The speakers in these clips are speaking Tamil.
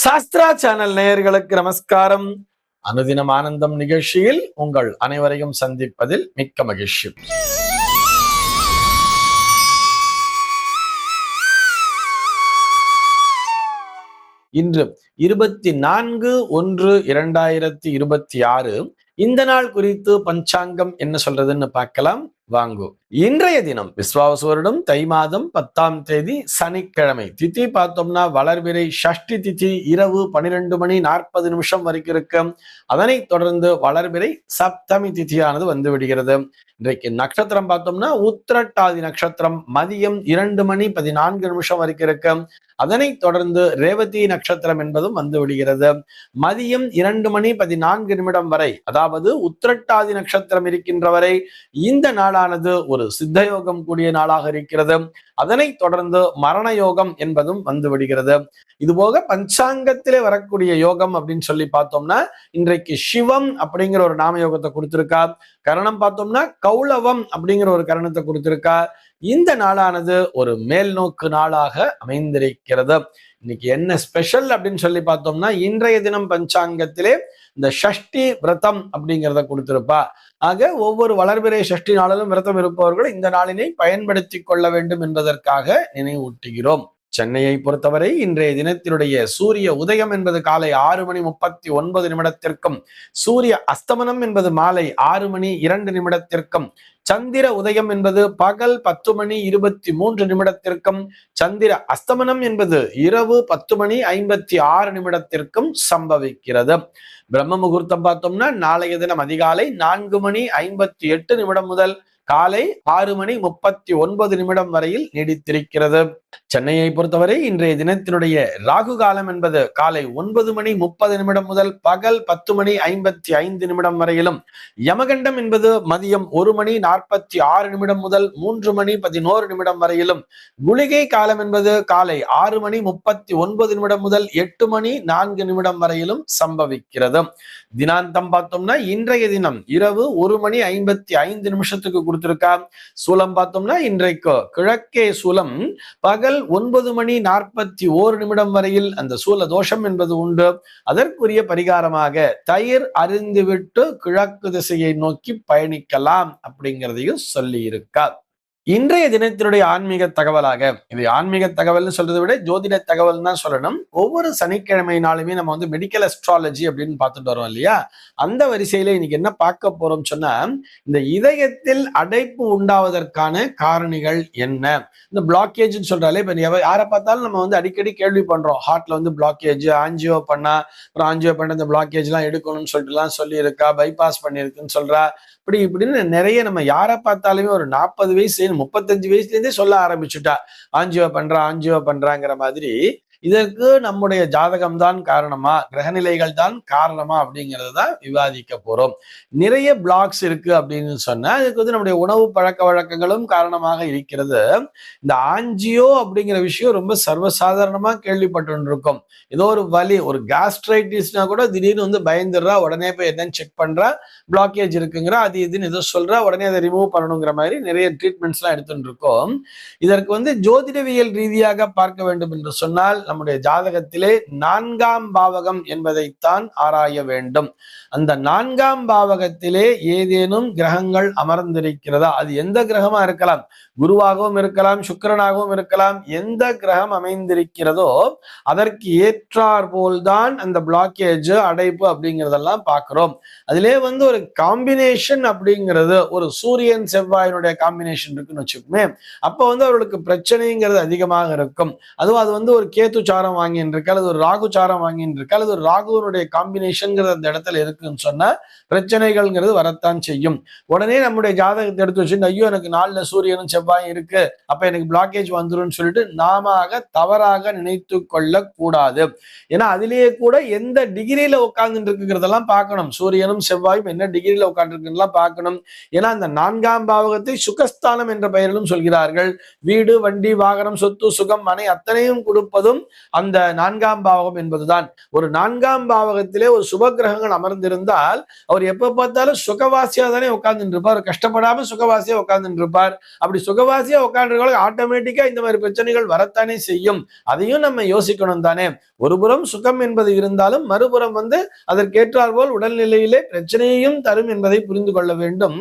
சாஸ்திரா சேனல் நேயர்களுக்கு நமஸ்காரம். அனுதினம் ஆனந்தம் நிகழ்ச்சியில் உங்கள் அனைவரையும் சந்திப்பதில் மிக்க மகிழ்ச்சி. இன்று 24/1/2026 இந்த நாள் குறித்து பஞ்சாங்கம் என்ன சொல்றதுன்னு பார்க்கலாம் வாங்கோ. இன்றைய தினம் விஸ்வாவசு வருடம் தை மாதம் 10ஆம் தேதி சனிக்கிழமை. திதி பார்த்தோம்னா வளர்பிறை ஷஷ்டி திதி இரவு 12:40 வரைக்கும் இருக்கு. அதனை தொடர்ந்து வளர்பிறை சப்தமி திதியானது வந்து விடுகிறது. இன்றைக்கு நட்சத்திரம் பார்த்தோம்னா உத்திரட்டாதி நட்சத்திரம் மதியம் 2:14 வரைக்கும் இருக்கு. அதனை தொடர்ந்து ரேவதி நட்சத்திரம் என்பதும் வந்து விடுகிறது. மதியம் 2:14 வரை, அதாவது உத்திரட்டாதி நட்சத்திரம் இருக்கின்ற வரை இந்த நாளானது ஒரு சித்தயோகம் கூடிய நாளாக இருக்கிறது. அதனை தொடர்ந்து மரண யோகம் என்பதும் வந்து விடுகிறது. இதுபோக பஞ்சாங்கத்திலே வரக்கூடிய யோகம் அப்படின்னு சொல்லி பார்த்தோம்னா இன்றைக்கு சிவம் அப்படிங்கிற ஒரு நாம யோகத்தை கொடுத்திருக்கா. கரணம் பார்த்தோம்னா கௌளவம் அப்படிங்கிற ஒரு கரணத்தை கொடுத்திருக்கா. இந்த நாளானது ஒரு மேல் நோக்கு நாளாக அமைந்திருக்கிறது. இன்னைக்கு என்ன ஸ்பெஷல் அப்படின்னு சொல்லி பார்த்தோம்னா இன்றைய தினம் பஞ்சாங்கத்திலே இந்த ஷஷ்டி விரதம் அப்படிங்கிறத கொடுத்திருப்பா. ஆக ஒவ்வொரு வளர்பிறை ஷஷ்டி நாளிலும் விரதம் இருப்பவர்கள் இந்த நாளினை பயன்படுத்தி கொள்ள வேண்டும் என்பதற்காக நினைவூட்டுகிறோம். சென்னையை பொறுத்தவரை இன்றைய தினத்தினுடைய சூரிய உதயம் என்பது காலை 6:39 சூரிய அஸ்தமனம் என்பது மாலை 6:02 சந்திர உதயம் என்பது பகல் 10:23 சந்திர அஸ்தமனம் என்பது இரவு 10:56 சம்பவிக்கிறது. பிரம்ம முகூர்த்தம் பார்த்தோம்னா நாளைய தினம் அதிகாலை 4:58 முதல் காலை 6:39 வரையில் நீடித்திருக்கிறது. சென்னையை பொறுத்தவரை இன்றைய தினத்தினுடைய ராகு காலம் என்பது காலை 9:30 முதல் பகல் 10:55 வரையிலும், யமகண்டம் என்பது மதியம் 1:46 முதல் 3:11 வரையிலும், குளிகை காலம் என்பது காலை 6:39 முதல் 8:04 வரையிலும் சம்பவிக்கிறது. தினாந்தம் பார்த்தோம்னா இன்றைய தினம் இரவு 1:55 கொடுத்திருக்கா. சூலம் பார்த்தோம்னா இன்றைக்கு கிழக்கே சூலம் பகல் 9:41 வரையில் அந்த சூல தோஷம் என்பது உண்டு. அதற்குரிய பரிகாரமாக தயிர் அருந்திவிட்டு கிழக்கு திசையை நோக்கி பயணிக்கலாம் அப்படிங்கிறதையும் சொல்லி இருக்கா. இன்றைய தினத்தினுடைய ஆன்மீக தகவலாக, இது ஆன்மீக தகவல்னு சொல்றதை விட ஜோதிட தகவல் தான் சொல்லணும். ஒவ்வொரு சனிக்கிழமை நாளுமே நம்ம வந்து மெடிக்கல் அஸ்ட்ராலஜி அப்படின்னு பார்த்துட்டு வரோம் இல்லையா? அந்த வரிசையில இன்னைக்கு என்ன பார்க்க போறோம் சொன்னா, இந்த இதயத்தில் அடைப்பு உண்டாவதற்கான காரணிகள் என்ன? இந்த பிளாக்கேஜ் சொல்றாலே இப்ப யாரை பார்த்தாலும் நம்ம வந்து அடிக்கடி கேள்வி பண்றோம், ஹார்ட்ல வந்து பிளாக்கேஜ், ஆஞ்சியோ பண்ணா அப்புறம் ஆஞ்சியோ பண்ண இந்த பிளாக்கேஜ் எல்லாம் எடுக்கணும்னு சொல்லிட்டு எல்லாம் சொல்லி இருக்கா, பைபாஸ் பண்ணிருக்குன்னு சொல்றா. இப்படின்னு நிறைய நம்ம யாரை பார்த்தாலுமே ஒரு 40 வயசு 35 வயசுல இருந்தே சொல்ல ஆரம்பிச்சுட்டா, ஆஞ்சியோ பண்றாங்கிற மாதிரி. இதற்கு நம்முடைய ஜாதகம் தான் காரணமா, கிரகநிலைகள் தான் காரணமா அப்படிங்கிறது தான் விவாதிக்க போறோம். நிறைய பிளாக்ஸ் இருக்கு அப்படின்னு சொன்னா அதுக்கு வந்து நம்முடைய உணவு பழக்க வழக்கங்களும் காரணமாக இருக்கிறது. இந்த ஆஞ்சியோ அப்படிங்கிற விஷயம் ரொம்ப சர்வசாதாரணமா கேள்விப்பட்டு இருக்கோம். ஏதோ ஒரு வலி, ஒரு கேஸ்ட்ரைட்டிஸ்னா கூட திடீர்னு வந்து பயந்துடுறா, உடனே போய் என்னன்னு செக் பண்றா, பிளாக்கேஜ் இருக்குங்கிற, அது இதுன்னு ஏதோ சொல்றா, உடனே அதை ரிமூவ் பண்ணணுங்கிற மாதிரி நிறைய ட்ரீட்மெண்ட்ஸ் எல்லாம் எடுத்துட்டு இருக்கோம். இதற்கு வந்து ஜோதிடவியல் ரீதியாக பார்க்க வேண்டும் என்று சொன்னால் நம்முடைய ஜாதகத்திலே 4ஆம் பாவகம் என்பதைத்தான் ஆராய வேண்டும். அந்த 4ஆம் பாவகத்திலே ஏதேனும் கிரகங்கள் அமர்ந்திருக்கிறதா? அது எந்த கிரகமா இருக்கலாம், குருவாகவும் இருக்கலாம், சுக்கிரனாகவும் இருக்கலாம். எந்த கிரகம் அமைந்திருக்கிறதோ அதற்கு ஏற்றார் போல்தான் அந்த பிளாக்கேஜ், அடைப்பு அப்படிங்கிறதெல்லாம் பார்க்கிறோம். அதிலே வந்து ஒரு காம்பினேஷன் அப்படிங்கிறது, ஒரு சூரியன் செவ்வாயினுடைய காம்பினேஷன் இருக்குன்னு வச்சுக்கோமே, அப்ப வந்து அவர்களுக்கு பிரச்சனைங்கிறது அதிகமாக இருக்கும். அதுவும் அது வந்து ஒரு கேத்து சாரம் வாங்கின்னு இருக்கு, அல்லது ஒரு ராகு சாரம் வாங்கின்னு இருக்கு, அல்லது ஒரு ராகுவனுடைய காம்பினேஷன்ங்கிறது அந்த இடத்துல இருக்குன்னு சொன்னா பிரச்சனைகள்ங்கிறது வரத்தான் செய்யும். உடனே நம்முடைய ஜாதகத்தை எடுத்து வச்சுட்டு, ஐயோ எனக்கு 4ல சூரியனும் செவ்வாயும் இருக்கு, அப்ப எனக்கு பிளாக்கேஜ் வந்துடும் சொல்லிட்டு நாம தவறாக நினைத்து கொள்ள கூடாது. ஏன்னா அதிலேயே கூட எந்த டிகிரியில உட்கார்ந்துட்டு இருக்குங்கிறதெல்லாம் பார்க்கணும். சூரியனும் செவ்வாயும் என்ன டிகிரியில உட்கார்ந்து இருக்குலாம் பார்க்கணும். ஏன்னா அந்த 4ஆம் பாவகத்தை சுகஸ்தானம் என்ற பெயரிலும் சொல்கிறார்கள். வீடு, வண்டி, வாகனம், சொத்து, சுகம், மனை அத்தனையும் கொடுப்பதும் அந்த 4ஆம் பாவகம் என்பதுதான். ஒரு 4ஆம் பாவகத்திலே ஒரு சுப கிரகங்கள் அமர்ந்திருந்தால் அவர் எப்ப பார்த்தாலும் சுகவாசியா தானே உட்கார்ந்துட்டு இருப்பார், கஷ்டப்படாம சுகவாசியா உட்கார்ந்துட்டு இருப்பார். அப்படி சுகவாசியா உட்கார்ந்து ஆட்டோமேட்டிக்கா இந்த மாதிரி பிரச்சனைகள் வரத்தானே செய்யும். அதையும் நம்ம யோசிக்கணும் தானே. ஒருபுறம் சுகம் என்பது இருந்தாலும் மறுபுறம் அதற்கேற்றார் போல் உடல்நிலையிலே பிரச்சனையையும் தரும் என்பதை புரிந்து கொள்ள வேண்டும்.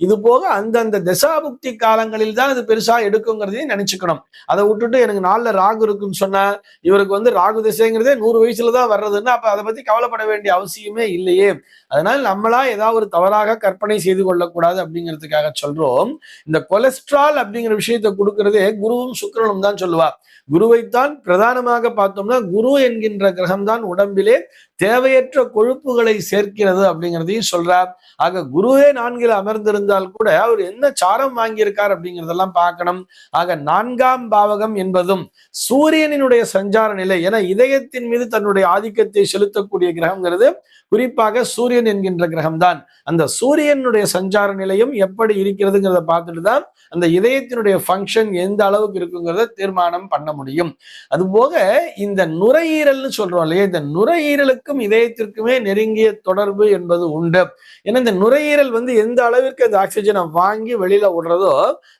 இது போக அந்தந்த தசாபுக்தி காலங்களில் தான் அது பெருசா எடுக்குங்கிறதையும் நினைச்சுக்கணும். அதை விட்டுட்டு எனக்கு 4ல ராகு இருக்குன்னு சொன்னா இவருக்கு ராகு திசைங்கிறதே 100 வயசுலதான் வர்றதுன்னா அப்ப அதை பத்தி கவலைப்பட வேண்டிய அவசியமே இல்லையே. அதனால நம்மளா ஏதாவது ஒரு தவறாக கற்பனை செய்து கொள்ளக்கூடாது அப்படிங்கிறதுக்காக சொல்றோம். இந்த கொலஸ்ட்ரால் அப்படிங்கிற விஷயத்தை கொடுக்கறதே குருவும் சுக்கிரனும் தான் சொல்லுவா. குருவைத்தான் பிரதானமாக பார்த்தோம்னா குரு என்கின்ற கிரகம் தான் உடம்பிலே தேவையற்ற கொழுப்புகளை சேர்க்கிறது அப்படிங்கிறதையும் சொல்றார். ஆக குருவே 4ல் அமர்ந்திருந்தால் கூட அவர் என்ன சாரம் வாங்கியிருக்கார் அப்படிங்கிறதெல்லாம் பார்க்கணும். ஆக 4ஆம் பாவகம் என்பதும் சூரியனினுடைய சஞ்சார நிலை, ஏன்னா இதயத்தின் மீது தன்னுடைய ஆதிக்கத்தை செலுத்தக்கூடிய கிரகம்ங்கிறது குறிப்பாக சூரியன் என்கின்ற கிரகம் தான். அந்த சூரியனுடைய சஞ்சார நிலையும் எப்படி இருக்கிறதுங்கிறத பார்த்துட்டு தான் அந்த இதயத்தினுடைய ஃபங்க்ஷன் எந்த அளவுக்கு இருக்குங்கிறத தீர்மானம் பண்ண முடியும். அதுபோக இந்த நுரையீரல்னு சொல்றோம் இல்லையா, இந்த நுரையீரலுக்கும் இதயத்திற்குமே நெருங்கிய தொடர்பு என்பது உண்டு. ஏன்னா இந்த நுரையீரல் எந்த அளவிற்கு அந்த ஆக்சிஜனை வாங்கி வெளியில விடுறதோ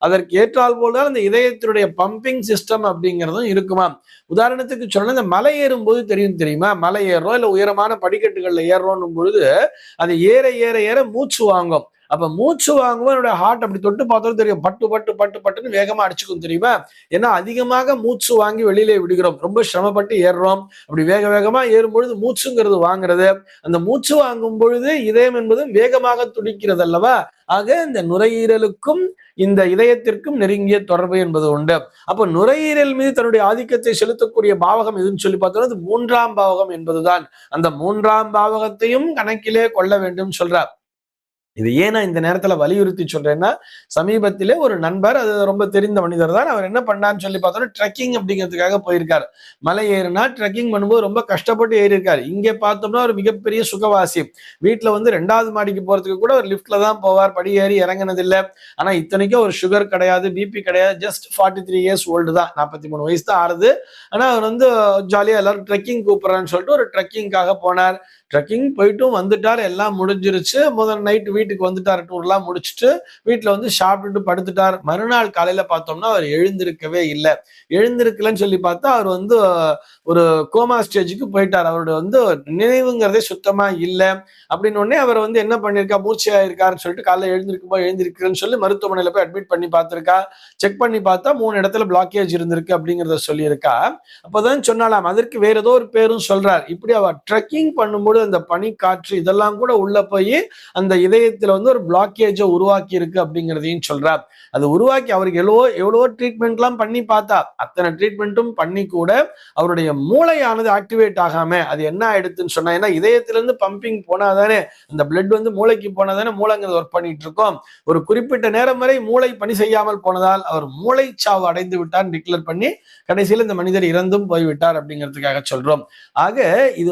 அதற்கு ஏற்றால் போல்தான் அந்த இதயத்தினுடைய பம்பிங் சிஸ்டம் அப்படிங்கிறதும் இருக்குமா. உதாரணத்துக்கு சொன்னா இந்த மலை ஏறும் போது தெரியுமா, மலை ஏறுறோம் இல்ல உயரமான படிக்கட்டுகள்ல ஏறுறோம் பொழுது அது ஏற ஏற ஏற மூச்சு வாங்கும். அப்ப மூச்சு வாங்கும்போது என்னோட ஹார்ட் அப்படி தொட்டு பார்த்தாலும் தெரியும், பட்டு பட்டு பட்டு பட்டுன்னு வேகமா அடிச்சுக்கும் தெரியுமா. ஏன்னா அதிகமாக மூச்சு வாங்கி வெளியிலே விடுகிறோம், ரொம்ப சிரமப்பட்டு ஏறுறோம். அப்படி வேக வேகமா ஏறும் பொழுது மூச்சுங்கிறது வாங்குறது, அந்த மூச்சு வாங்கும் பொழுது இதயம் என்பது வேகமாக துடிக்கிறது அல்லவா. ஆக இந்த நுரையீரலுக்கும் இந்த இதயத்திற்கும் நெருங்கிய தொடர்பு என்பது உண்டு. அப்ப நுரையீரல் மீது தன்னுடைய ஆதிக்கத்தை செலுத்தக்கூடிய பாவகம் எதுன்னு சொல்லி பார்த்தோம்னா 3ஆம் பாவகம் என்பதுதான். அந்த 3ஆம் பாவகத்தையும் கணக்கிலே கொள்ள வேண்டும் சொல்றார். இது ஏன் நான் இந்த நேரத்துல வலியுறுத்தி சொல்றேன்னா, சமீபத்திலே ஒரு நண்பர், அது ரொம்ப தெரிந்த மனிதர் தான், அவர் என்ன பண்ணான்னு சொல்லி பார்த்தோம்னா ட்ரெக்கிங் அப்படிங்கிறதுக்காக போயிருக்காரு. மலை ஏறினா ட்ரெக்கிங் பண்ணும்போது ரொம்ப கஷ்டப்பட்டு ஏறி இருக்காரு. இங்கே பார்த்தோம்னா ஒரு மிகப்பெரிய சுகவாசி, வீட்டுல 2வது மாடிக்கு போறதுக்கு கூட ஒரு லிப்ட்ல தான் போவார், படி ஏறி இறங்கினது இல்லை. ஆனா இத்தனைக்கும் ஒரு சுகர் கிடையாது, பிபி கிடையாது, ஜஸ்ட் 43 இயர்ஸ் ஓல்டு தான், 43 வயசு தான் ஆறுது. ஆனா அவர் ஜாலியா எல்லாரும் ட்ரெக்கிங் கூப்பிடுறான்னு சொல்லிட்டு ஒரு ட்ரெக்கிங்காக போனார். ட்ரெக்கிங் போயிட்டும் வந்துட்டார், எல்லாம் முடிஞ்சிருச்சு. முதல் நைட் வீட்டுக்கு வந்துட்டார், டூர்லாம் முடிச்சுட்டு வீட்டுல சாப்பிட்டுட்டு படுத்துட்டார். மறுநாள் காலையில பார்த்தோம்னா அவர் எழுந்திருக்கவே இல்லை. எழுந்திருக்கலன்னு சொல்லி பார்த்தா அவர் ஒரு கோமா ஸ்டேஜுக்கு போயிட்டார். அவருடைய நினைவுங்கிறதே சுத்தமா இல்லை. அப்படின்னு உடனே அவர் என்ன பண்ணிருக்கா, மூச்சையா இருக்காருன்னு சொல்லிட்டு காலைல எழுந்திருக்கிறேன்னு சொல்லி மருத்துவமனையில போய் அட்மிட் பண்ணி பார்த்திருக்கா. செக் பண்ணி பார்த்தா 3 இடத்துல பிளாக்கேஜ் இருந்திருக்கு அப்படிங்கிறத சொல்லியிருக்கா. அப்பதான் சொன்னாலாம், அதற்கு வேற ஏதோ ஒரு பேரும் சொல்றார். இப்படி அவர் ட்ரெக்கிங் பண்ணும்போது அந்த பனி காற்று இதெல்லாம் கூட உள்ள போய் அந்த இதயத்துல ஒரு பிளாக்கேஜை உருவாக்கி இருக்கு அப்படிங்கிறதையும் சொல்றார். அது உருவாக்கி அவருக்கு எவ்வளவோ ட்ரீட்மெண்ட் எல்லாம் பண்ணி பார்த்தா, அத்தனை ட்ரீட்மெண்ட்டும் பண்ணி கூட அவருடைய மூளையானது ஆக்டிவேட் ஆகாம அது என்ன ஆயிடுதுன்னு சொன்னா, ஏன்னா இதயத்துல இருந்து பம்பிங் போனாதானே அந்த பிளட் மூளைக்கு போனாதானே மூளைங்கிறது ஒர்க் பண்ணிட்டு இருக்கோம். ஒரு குறிப்பிட்ட நேரம் வரை மூளை பணி செய்யாமல் போனதால் அவர் மூளை சாவு அடைந்து விட்டார் டிக்ளேர் பண்ணி கடைசியில் இந்த மனிதர் இறந்தும் போய்விட்டார் அப்படிங்கிறதுக்காக சொல்றோம். ஆக இது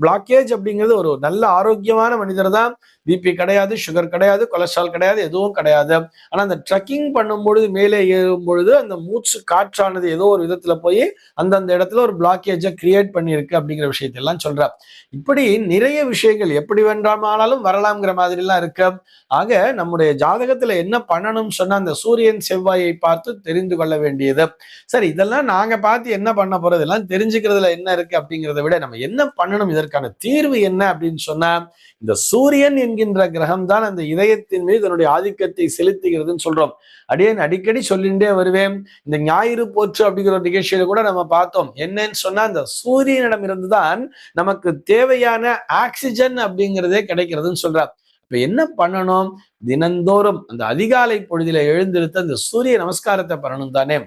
பிளாக்கேஜ் அப்படிங்கிறது ஒரு நல்ல ஆரோக்கியமான மனிதர் தான், பிபி கிடையாது, சுகர் கிடையாது, கொலஸ்ட்ரால் கிடையாது, எதுவும் கிடையாது. ஆனா அந்த ட்ரெக்கிங் பண்ணும்பொழுது மேலே ஏறும் பொழுது அந்த மூச்சு காற்றானது ஏதோ ஒரு விதத்துல போய் அந்தந்த இடத்துல ஒரு பிளாக்கேஜை கிரியேட் பண்ணியிருக்கு அப்படிங்கிற விஷயத்தெல்லாம் சொல்றார். இப்படி நிறைய விஷயங்கள் எப்படி வேண்டாமானாலும் வரலாம்ங்கிற மாதிரி எல்லாம் இருக்கு. ஆக நம்முடைய ஜாதகத்துல என்ன பண்ணணும்னு சொன்னா அந்த சூரியன் செவ்வாயை பார்த்து தெரிந்து கொள்ள வேண்டியது. சரி, இதெல்லாம் நாங்க பார்த்து என்ன பண்ண போறது, எல்லாம் தெரிஞ்சுக்கிறதுல என்ன இருக்கு அப்படிங்கிறத விட நம்ம என்ன பண்ணணும், இதற்கான தீர்வு என்ன அப்படின்னு சொன்னா, இந்த சூரியன் என்கின்ற கிரகம் தான் அந்த இதயத்தின் மீது தன்னுடைய ஆதிக்கத்தை செலுத்துகிறதுன்னு சொல்றோம். அடிக்கடி சொல்லிட்டே வருவேன். இந்த ஞாயிறு போற்று அப்படிங்கிற ஒரு நிகழ்ச்சியில கூட நம்ம பார்த்தோம். என்னன்னு சொன்னா அந்த சூரியனிடம் இருந்துதான் நமக்கு தேவையான ஆக்சிஜன் அப்படிங்கிறதே கிடைக்கிறதுன்னு சொல்றார். இப்ப என்ன பண்ணணும், தினந்தோறும் அந்த அதிகாலை பொழுதில எழுந்திருத்து அந்த சூரிய நமஸ்காரத்தை பண்ணணும் தானே.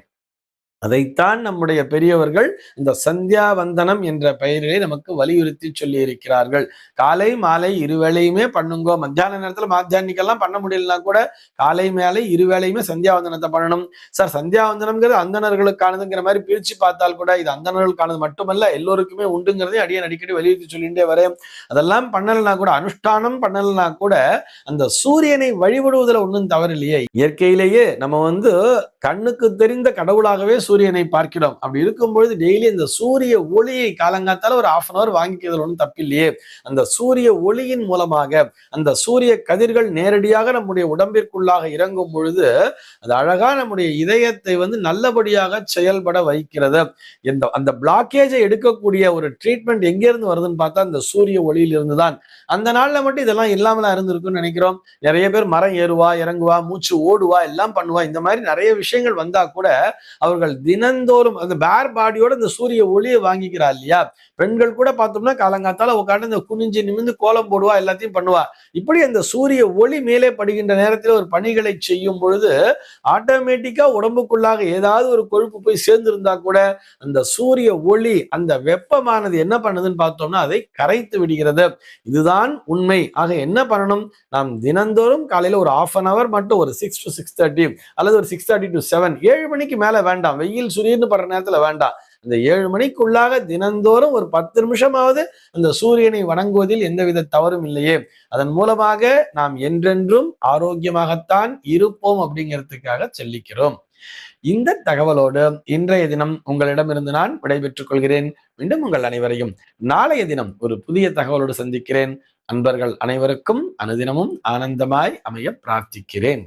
அதைத்தான் நம்முடைய பெரியவர்கள் இந்த சந்தியா வந்தனம் என்ற பெயரிலே நமக்கு வலியுறுத்தி சொல்லி இருக்கிறார்கள். காலை மாலை இருவேளையுமே பண்ணுங்க. மத்தியான நேரத்துல மாத்தியானிக்கெல்லாம் பண்ண முடியலன்னா கூட காலை மேலை இருவேளையுமே சந்தியாவந்தனத்தை பண்ணணும். சார், சந்தியாவந்தனம்ங்கிறது அந்தணர்களுக்கானதுங்கிற மாதிரி பிரிச்சு பார்த்தால் கூட இது அந்தணர்களுக்கானது மட்டுமல்ல, எல்லோருக்குமே உண்டுங்கிறதையும் அடிக்கடி வலியுறுத்தி சொல்லிட்டே வரேன். அதெல்லாம் பண்ணலனா கூட, அனுஷ்டானம் பண்ணலனா கூட அந்த சூரியனை வழிபடுவதில் ஒன்றும் தவறு இல்லையே. இயற்கையிலேயே நம்ம கண்ணுக்கு தெரிந்த கடவுளாகவே சூரியனை பார்க்கிறோம். அப்படி இருக்கும் பொழுது டெய்லி இந்த சூரிய ஒளியை காலங்காத்தால ஒரு 1/2 hour வாங்கிக்கிறது ஒன்றும் தப்பில்லையே. அந்த சூரிய ஒளியின் மூலமாக அந்த சூரிய கதிர்கள் நேரடியாக நம்முடைய உடம்பிற்குள்ளாக இறங்கும் பொழுது அது அழகா நம்முடைய இதயத்தை நல்லபடியாக செயல்பட வைக்கிறது. அந்த பிளாக்கேஜை எடுக்கக்கூடிய ஒரு ட்ரீட்மெண்ட் எங்க இருந்து வருதுன்னு பார்த்தா அந்த சூரிய ஒளியிலிருந்து தான். அந்த நாள்ல மட்டும் இதெல்லாம் இல்லாமலா இருந்திருக்குன்னு நினைக்கிறோம். நிறைய பேர் மரம் ஏறுவா, இறங்குவா, மூச்சு ஓடுவா, எல்லாம் பண்ணுவா. இந்த மாதிரி நிறைய விஷயங்கள் வந்தா கூட அவர்கள் தினந்தோறும் அந்த பேர் பாடியோட இந்த சூரிய ஒளியை வாங்கிக்கிறா இல்லையா. பெண்கள் கூட பார்த்தோம்னா காலங்காத்தால உட்காந்து இந்த குனிஞ்சு நிமிந்து கோலம் போடுவா, எல்லாத்தையும் பண்ணுவா. இப்படி அந்த சூரிய ஒளி மேலே படுகின்ற நேரத்தில் ஒரு பணிகளை செய்யும் பொழுது ஆட்டோமேட்டிக்கா உடம்புக்குள்ளாக ஏதாவது ஒரு கொழுப்பு போய் சேர்ந்திருந்தா கூட அந்த சூரிய ஒளி அந்த வெப்பமானது என்ன பண்ணுதுன்னு பார்த்தோம்னா அதை கரைத்து விடுகிறது. இதுதான் உண்மை. ஆக என்ன பண்ணணும், நாம் தினந்தோறும் காலையில ஒரு 1/2 hour மட்டும் ஒரு 6 to 6:30 அல்லது ஒரு 6:30 to 7, 7 மணிக்கு மேல வேண்டாம், வெயில் சுரியன்னு படுற நேரத்துல வேண்டாம். அந்த 7 மணிக்குள்ளாக தினந்தோறும் ஒரு 10 நிமிஷமாவது அந்த சூரியனை வணங்குவதில் எந்தவித தவறும் இல்லையே. அதன் மூலமாக நாம் என்றென்றும் ஆரோக்கியமாகத்தான் இருப்போம் அப்படிங்கிறதுக்காக சொல்லிக்கிறோம். இந்த தகவலோடு இன்றைய தினம் உங்களிடமிருந்து நான் விடைபெற்றுக் கொள்கிறேன். மீண்டும் உங்கள் அனைவரையும் நாளைய தினம் ஒரு புதிய தகவலோடு சந்திக்கிறேன். அன்பர்கள் அனைவருக்கும் அனுதினமும் ஆனந்தமாய் அமைய பிரார்த்திக்கிறேன்.